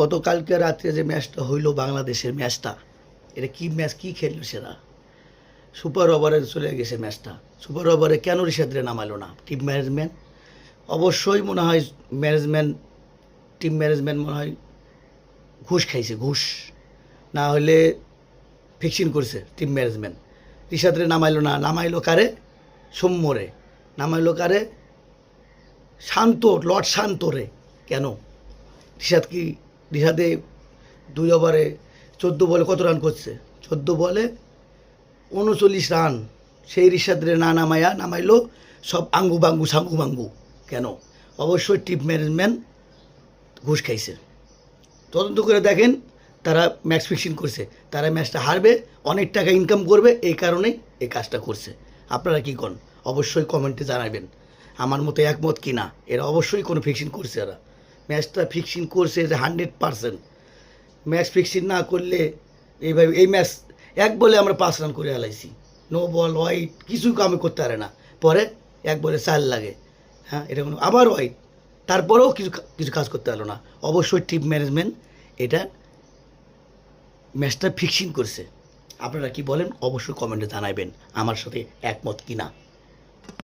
গতকালকে রাত্রে যে ম্যাচটা হইলো বাংলাদেশের ম্যাচটা, এটা কি ম্যাচ, কি খেললো সেরা? সুপার ওভারে চলে গেছে ম্যাচটা। সুপার ওভারে কেন রিশাদরে নামালো না টিম ম্যানেজমেন্ট? অবশ্যই মনে হয় টিম ম্যানেজমেন্ট মনে হয় ঘুষ খাইছে, ঘুষ। না হলে ফিক্সিং করছে টিম ম্যানেজমেন্ট। রিশাদরে নামাইলো না, নামাইলো কারে? সৌম্যরে। নামাইলো কারে? লর্ড শান্তরে। কেন? রিশাদে 2 ওভারে 14 বলে কত রান করছে? 14 বলে 39 রান। সেই রিশাদরে না নামাইলো সব আঙ্গু বাঙ্গু সাঙ্গু বাঙ্গু। কেন? অবশ্যই টিম ম্যানেজমেন্ট ঘুষ খাইছে। তদন্ত করে দেখেন, তারা ম্যাচ ফিক্সিং করছে, তারা ম্যাচটা হারবে, অনেক টাকা ইনকাম করবে, এই কারণেই এই কাজটা করছে। আপনারা কী করেন অবশ্যই কমেন্টে জানাবেন, আমার মতো একমত কি না। এরা অবশ্যই কোনো ফিক্সিং করছে, এরা ম্যাচটা ফিক্সিং করছে যে 100%। ম্যাচ ফিক্সিং না করলে এইভাবে এই ম্যাচ 1 বলে আমরা 5 রান করে হালাইছি, নো বল ওয়াইড, কিছুই কামে করতে পারে না, পরে 1 বলে 4 লাগে, হ্যাঁ এটা কোনো আবার ওয়াইড, তারপরেও কিছু কাজ করতে পারলো না। অবশ্যই টিম ম্যানেজমেন্ট এটা ম্যাচটা ফিক্সিং করছে। আপনারা কি বলেন অবশ্যই কমেন্টে জানাবেন, আমার সাথে একমত কি না।